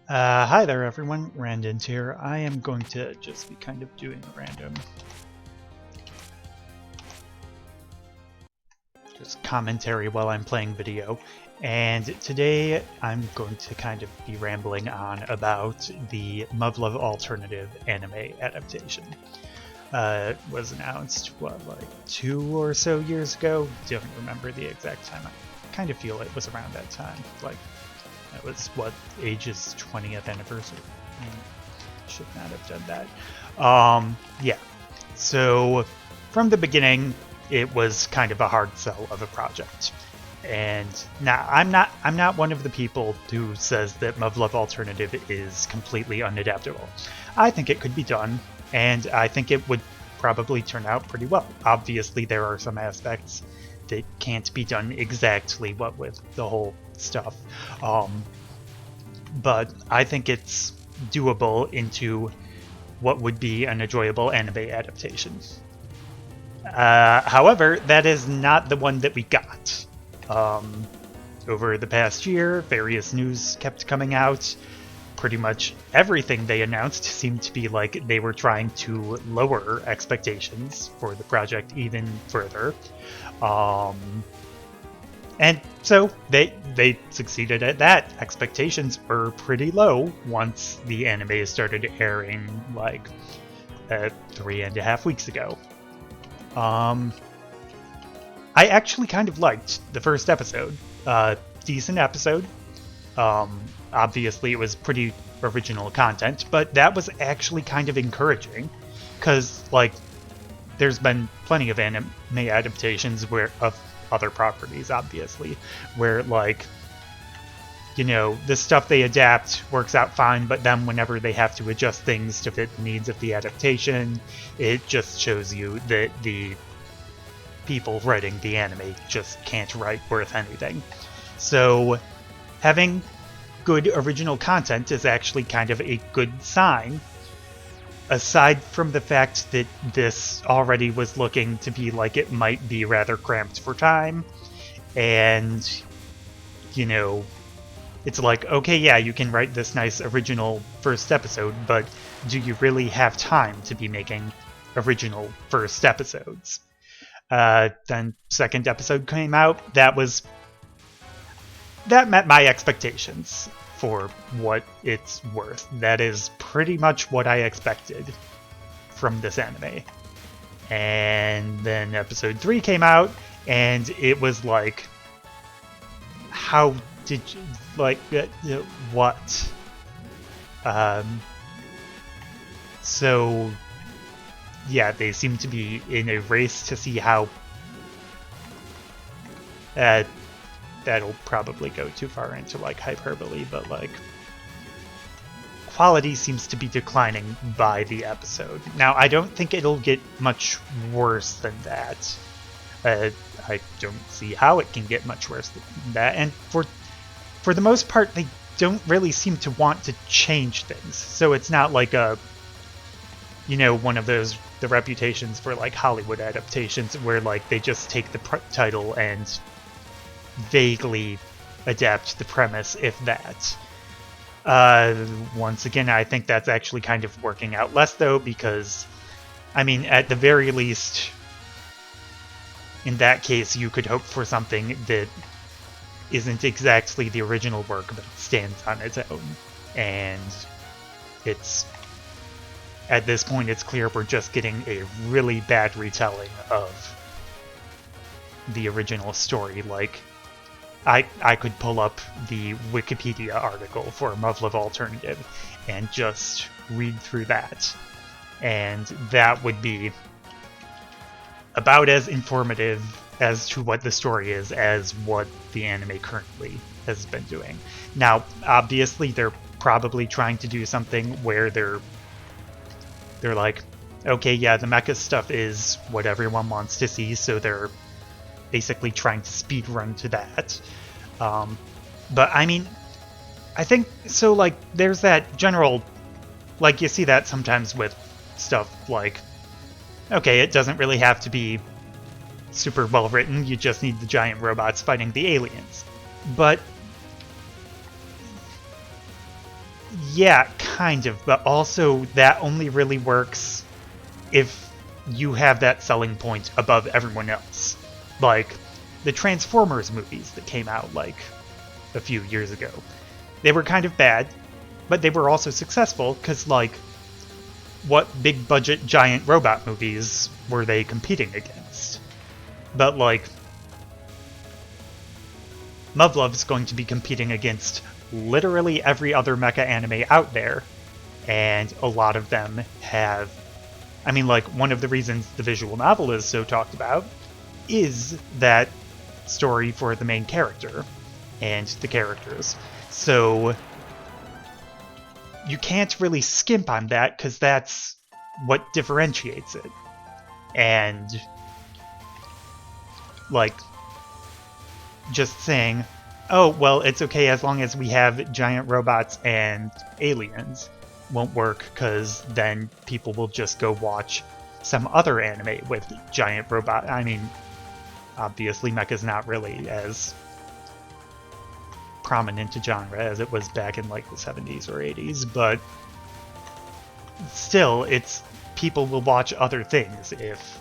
Hi there everyone, Randon's here. I am going to just be kind of doing random just commentary while I'm playing video. And today I'm going to kind of be rambling on about the Muv Luv Alternative anime adaptation. It was announced, like 2 or so years ago? Don't remember the exact time. I kind of feel it was around that time. Like, that was, Age's 20th anniversary. Should not have done that. Yeah. So, from the beginning, it was kind of a hard sell of a project. And now, I'm not one of the people who says that Muv Luv Alternative is completely unadaptable. I think it could be done, and I think it would probably turn out pretty well. Obviously, there are some aspects that can't be done exactly what with the whole stuff. But I think it's doable into what would be an enjoyable anime adaptation. However, that is not the one that we got. Over the past year, various news kept coming out. Pretty much everything they announced seemed to be like they were trying to lower expectations for the project even further. And so they succeeded at that. Expectations were pretty low once the anime started airing, like 3.5 weeks ago. I actually kind of liked the first episode. Decent episode. Obviously, it was pretty original content, but that was actually kind of encouraging, because like there's been plenty of anime adaptations of other properties, obviously, where like, you know, the stuff they adapt works out fine, but then whenever they have to adjust things to fit the needs of the adaptation, it just shows you that the people writing the anime just can't write worth anything. So having good original content is actually kind of a good sign, aside from the fact that this already was looking to be like it might be rather cramped for time. And, you know, it's like, okay, yeah, you can write this nice original first episode, but do you really have time to be making original first episodes? Then second episode came out. That met my expectations for what it's worth. That is pretty much what I expected from this anime. And then episode 3 came out, and it was like, how did you, like, what? So, yeah, they seem to be in a race to see how that'll probably go too far into like hyperbole, but like quality seems to be declining by the episode. Now, I don't think it'll get much worse than that. I don't see how it can get much worse than that. And for the most part, they don't really seem to want to change things. So it's not like a, you know, one of those, the reputations for like Hollywood adaptations where like they just take the title and vaguely adapt the premise, if that. Once again, I think that's actually kind of working out less, though, because, I mean, at the very least, in that case, you could hope for something that isn't exactly the original work, but stands on its own. And it's, at this point, it's clear we're just getting a really bad retelling of the original story. Like, I could pull up the Wikipedia article for Muv Luv Alternative and just read through that. And that would be about as informative as to what the story is as what the anime currently has been doing. Now, obviously, they're probably trying to do something where they're like, okay, yeah, the mecha stuff is what everyone wants to see, so they're basically trying to speedrun to that. But I mean, I think so. Like, there's that general, like, you see that sometimes with stuff like, okay, it doesn't really have to be super well written, you just need the giant robots fighting the aliens. But Yeah, kind of, but also that only really works if you have that selling point above everyone else. Like, the Transformers movies that came out, like, a few years ago. They were kind of bad, but they were also successful, because, like, what big budget giant robot movies were they competing against? But, like, Muv Luv is going to be competing against literally every other mecha anime out there, and a lot of them have. I mean, like, one of the reasons the visual novel is so talked about is that story for the main character and the characters. So you can't really skimp on that because that's what differentiates it. And, like, just saying, oh, well, it's okay as long as we have giant robots and aliens won't work, because then people will just go watch some other anime with giant robot. I mean, obviously mecha's not really as prominent a genre as it was back in like the 70s or 80s, but still, it's people will watch other things if,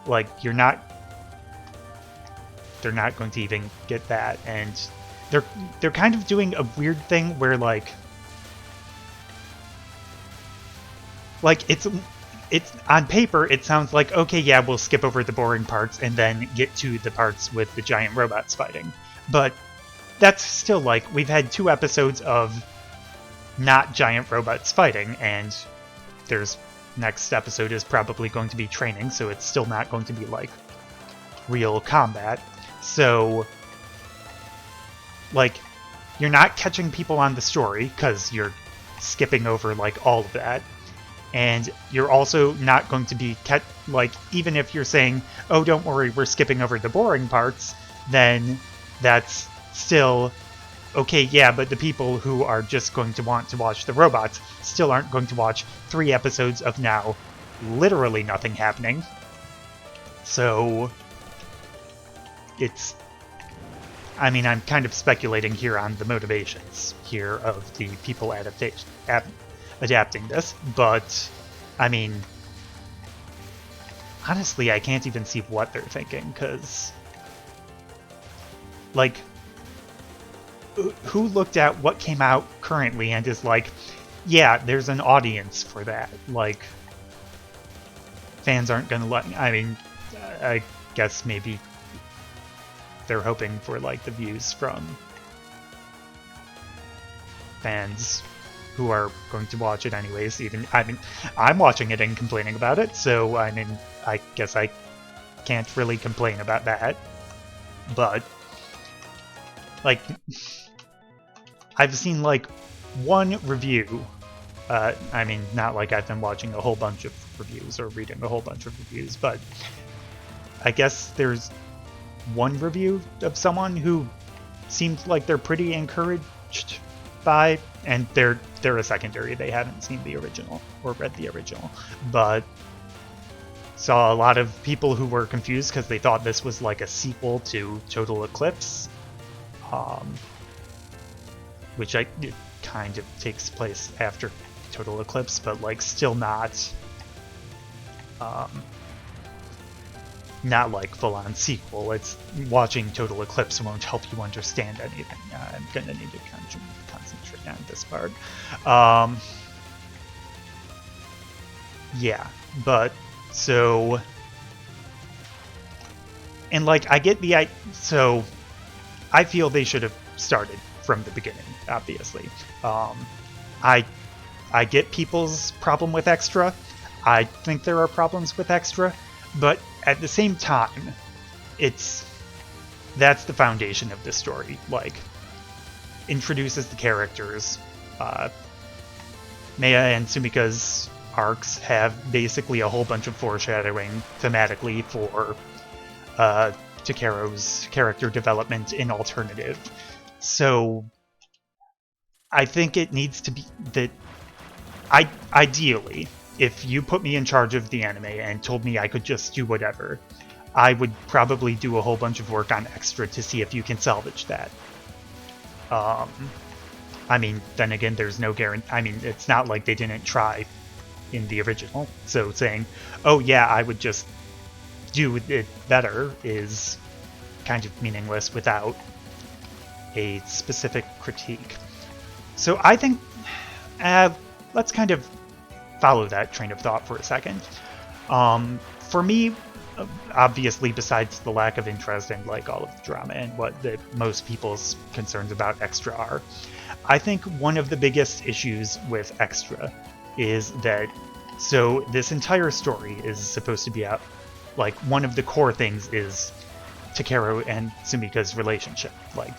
like, they're not going to even get that. And they're kind of doing a weird thing where like it's on paper it sounds like, okay, yeah, we'll skip over the boring parts and then get to the parts with the giant robots fighting. But that's still like, we've had 2 episodes of not giant robots fighting, and there's next episode is probably going to be training, so it's still not going to be like real combat. So, like, you're not catching people on the story because you're skipping over like all of that, and you're also not going to be like, even if you're saying, oh, don't worry, we're skipping over the boring parts, then that's still okay, yeah, but the people who are just going to want to watch the robots still aren't going to watch 3 episodes of now literally nothing happening. So it's, I mean, I'm kind of speculating here on the motivations here of the people adapting this, but I mean, honestly, I can't even see what they're thinking, because, like, who looked at what came out currently and is like, yeah, there's an audience for that. Like, fans aren't gonna I mean, I guess maybe they're hoping for like the views from fans who are going to watch it anyways. Even, I mean, I'm watching it and complaining about it, so I mean, I guess I can't really complain about that. But, like, I've seen like 1 review. I mean, not like I've been watching a whole bunch of reviews or reading a whole bunch of reviews, but I guess there's 1 review of someone who seemed like they're pretty encouraged by, and they're a secondary. They haven't seen the original or read the original, but saw a lot of people who were confused because they thought this was like a sequel to Total Eclipse, which it kind of takes place after Total Eclipse, but like still not like full-on sequel. It's watching Total Eclipse won't help you understand anything. I'm gonna need to concentrate on this part. Yeah, but so, and like I get so I feel they should have started from the beginning, obviously. I get people's problem with extra. I think there are problems with extra, but at the same time, that's the foundation of this story. Like, introduces the characters. Maya and Sumika's arcs have basically a whole bunch of foreshadowing thematically for Takeru's character development in Alternative. So I think it needs to be that ideally, if you put me in charge of the anime and told me I could just do whatever, I would probably do a whole bunch of work on extra to see if you can salvage that. I mean, then again, there's no guarantee. I mean, it's not like they didn't try in the original. So saying, oh yeah, I would just do it better is kind of meaningless without a specific critique. So I think let's kind of follow that train of thought for a second. For me, obviously, besides the lack of interest and like all of the drama and what most people's concerns about Extra are, I think one of the biggest issues with Extra is that, so this entire story is supposed to be out, like one of the core things is Takeru and Sumika's relationship. Like,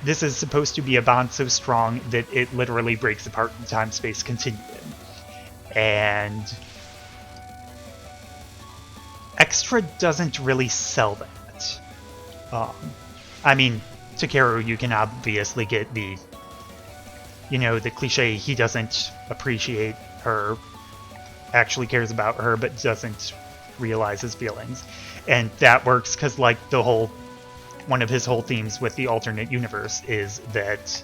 this is supposed to be a bond so strong that it literally breaks apart the time-space continuum. And Extra doesn't really sell that. I mean, Takeru, you can obviously get the, the cliche, he doesn't appreciate her, actually cares about her, but doesn't realize his feelings. And that works because, like, one of his whole themes with the alternate universe is that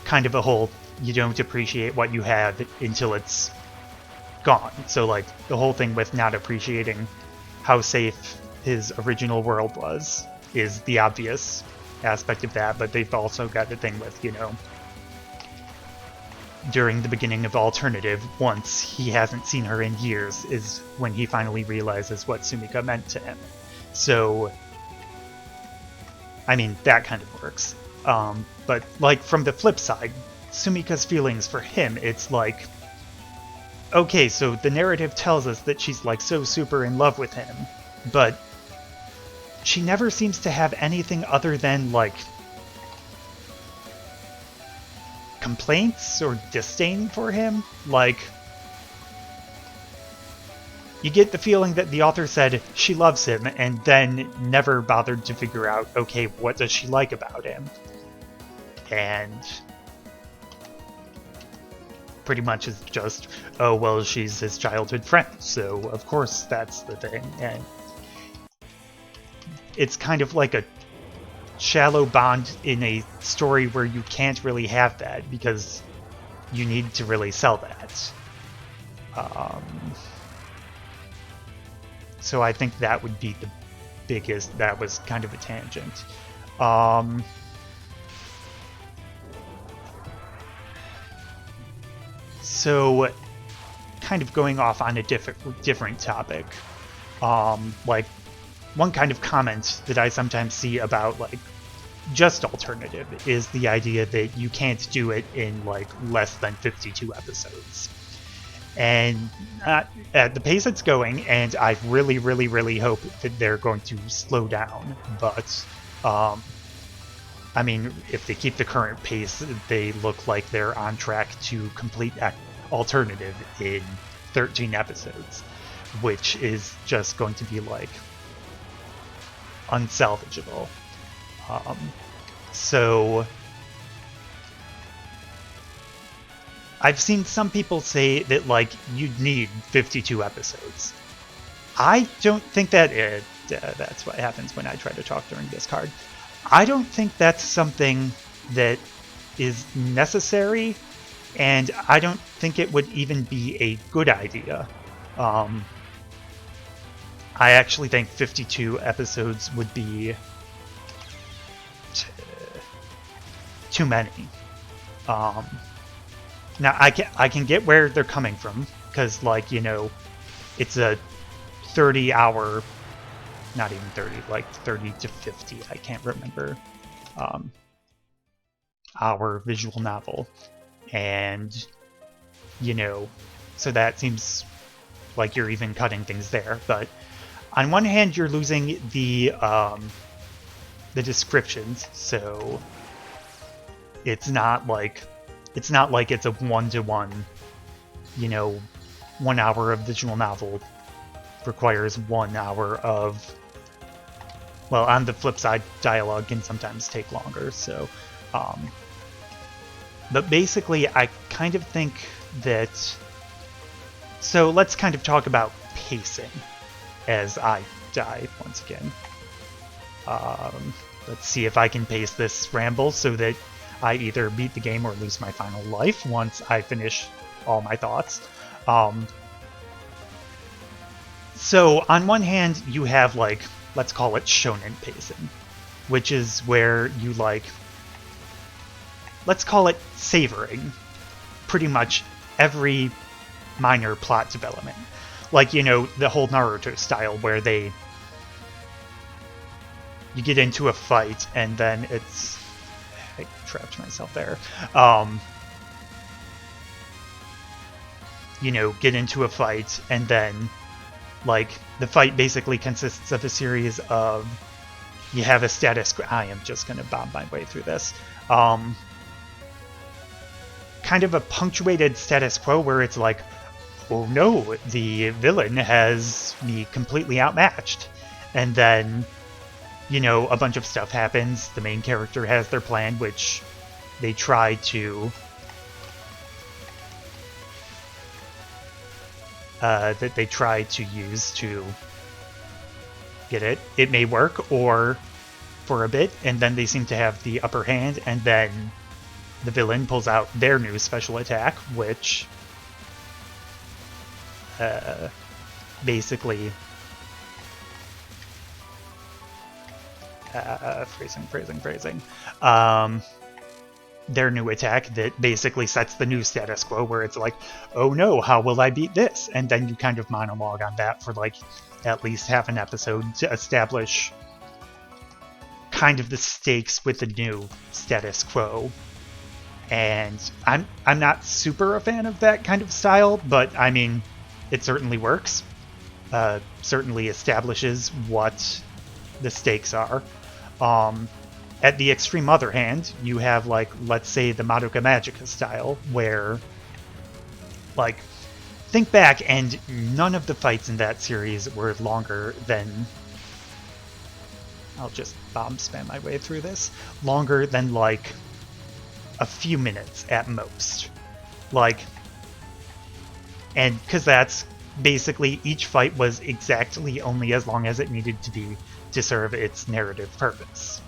kind of a whole, you don't appreciate what you have until it's gone. So, like, the whole thing with not appreciating how safe his original world was is the obvious aspect of that, but they've also got the thing with, during the beginning of Alternative, once he hasn't seen her in years, is when he finally realizes what Sumika meant to him. So, I mean, that kind of works. But, like, from the flip side, Sumika's feelings for him, it's like, okay, so the narrative tells us that she's, like, so super in love with him, but she never seems to have anything other than, like, complaints or disdain for him. Like, you get the feeling that the author said she loves him and then never bothered to figure out, okay, what does she like about him? And pretty much is just, oh, well, she's his childhood friend, so of course that's the thing. And it's kind of like a shallow bond in a story where you can't really have that because you need to really sell that. So I think that would be the biggest. That was kind of a tangent. So kind of going off on a different topic. Like, one kind of comment that I sometimes see about, like, just Alternative is the idea that you can't do it in, like, less than 52 episodes. And at the pace it's going, and I really, really, really hope that they're going to slow down, but, I mean, if they keep the current pace, they look like they're on track to complete Alternative in 13 episodes, which is just going to be, like, unsalvageable. So I've seen some people say that, like, you'd need 52 episodes. I don't think that that's what happens when I try to talk during Discard. I don't think that's something that is necessary, and I don't think it would even be a good idea. I actually think 52 episodes would be too many. Now, I can get where they're coming from, because, like, it's a 30-hour, not even 30, like 30 to 50, I can't remember, hour visual novel. And, so that seems like you're even cutting things there. But on one hand, you're losing the descriptions, so it's not like it's a one-to-one, 1 hour of visual novel requires 1 hour of, well, on the flip side, dialogue can sometimes take longer, so, but basically, I kind of think that, so let's kind of talk about pacing as I die once again. Let's see if I can pace this ramble so that I either beat the game or lose my final life once I finish all my thoughts. So on one hand, you have like, let's call it shonen pacing, which is where you like, let's call it savoring pretty much every minor plot development. Like, you know, the whole Naruto style where you get into a fight and then it's, I trapped myself there. You know, get into a fight and then like the fight basically consists of a series of, you have a status quo. I am just going to bomb my way through this. Kind of a punctuated status quo where it's like, oh no, the villain has me completely outmatched. And then, you know, a bunch of stuff happens. The main character has their plan, which they try to use to get it. It may work, or for a bit, and then they seem to have the upper hand, and then the villain pulls out their new special attack, which basically phrasing. Their new attack that basically sets the new status quo where it's like, oh no, how will I beat this? And then you kind of monologue on that for like at least half an episode to establish kind of the stakes with the new status quo. And I'm not super a fan of that kind of style, but I mean, it certainly works. Certainly establishes what the stakes are. At the extreme other hand, you have, like, let's say the Madoka Magica style, where, like, think back, and none of the fights in that series were longer than... I'll just bomb spam my way through this. Longer than, like, a few minutes at most. Like, and because that's basically each fight was exactly only as long as it needed to be to serve its narrative purpose.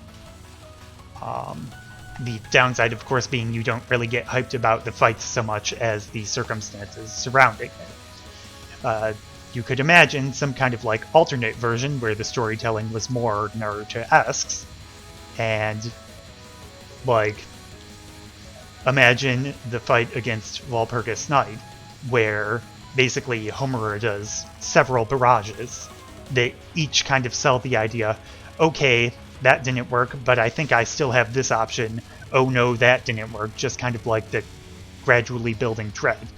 The downside, of course, being you don't really get hyped about the fights so much as the circumstances surrounding it. You could imagine some kind of like alternate version where the storytelling was more Naruto-esque, and like imagine the fight against Walpurgis Night, where basically Homura does several barrages that each kind of sell the idea, okay, that didn't work, but I think I still have this option. Oh no, that didn't work. Just kind of like the gradually building dread.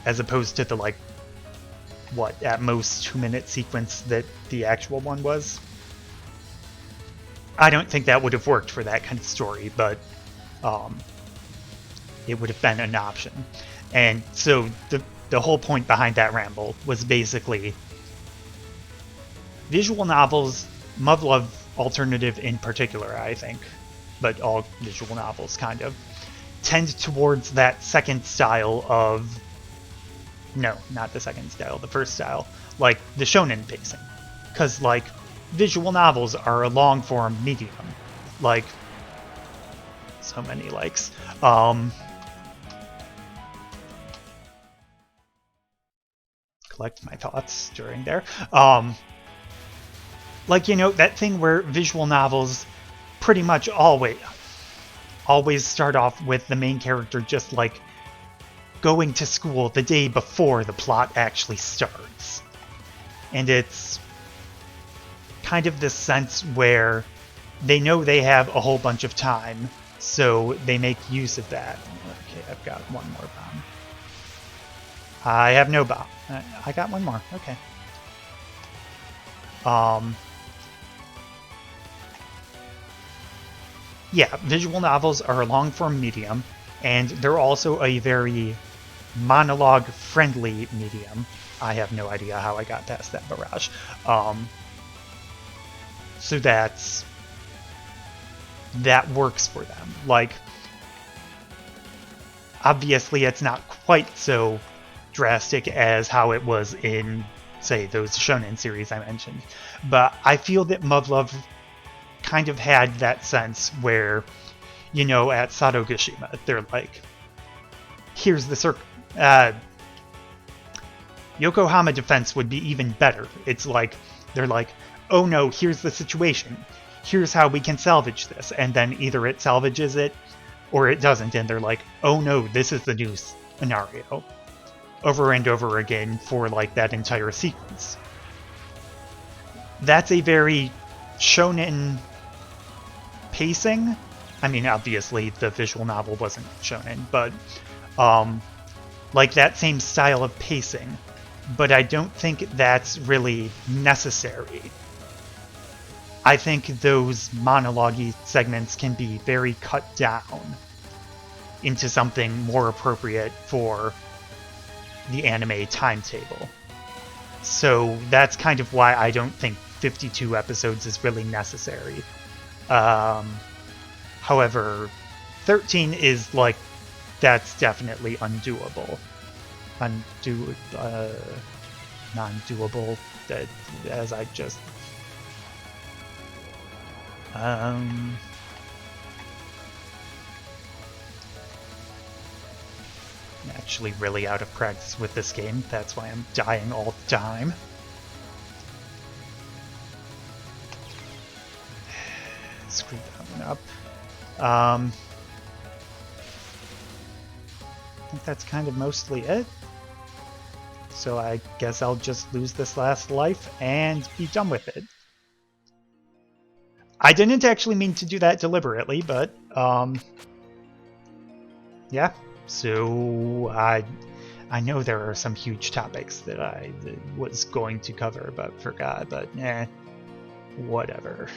As opposed to the, like, what, at most 2-minute sequence that the actual one was. I don't think that would have worked for that kind of story, but it would have been an option. And so the whole point behind that ramble was basically visual novels, Muv Luv Alternative in particular, I think, but all visual novels kind of, tend towards that second style of... No, not the second style, the first style. Like, the shonen pacing. Because, like, visual novels are a long-form medium. Like, so many likes. Collect my thoughts during there. Like, you know, that thing where visual novels pretty much always start off with the main character just, like, going to school the day before the plot actually starts. And it's kind of this sense where they know they have a whole bunch of time, so they make use of that. Okay, I've got one more bomb. I have no bomb. I got one more. Okay. Yeah, visual novels are a long-form medium, and they're also a very monologue-friendly medium. I have no idea how I got past that barrage. So that works for them. Like, obviously it's not quite so drastic as how it was in, say, those shonen series I mentioned, but I feel that Muv Luv kind of had that sense where you know, at Sadogashima. They're like, here's the circle. Yokohama defense would be even better. It's like, they're like, oh no, here's the situation. Here's how we can salvage this. And then either it salvages it or it doesn't. And they're like, oh no, this is the new scenario. Over and over again for like that entire sequence. That's a very shonen pacing. I mean, obviously the visual novel wasn't shonen, but like that same style of pacing. But I don't think that's really necessary. I think those monologue-y segments can be very cut down into something more appropriate for the anime timetable. So that's kind of why I don't think 52 episodes is really necessary. However, 13 is like, that's definitely undoable. Non-doable, as I just... I'm actually really out of practice with this game. That's why I'm dying all the time. Screw that one up. I think that's kind of mostly it. So I guess I'll just lose this last life and be done with it. I didn't actually mean to do that deliberately, but yeah. So I know there are some huge topics that I was going to cover but forgot, but whatever.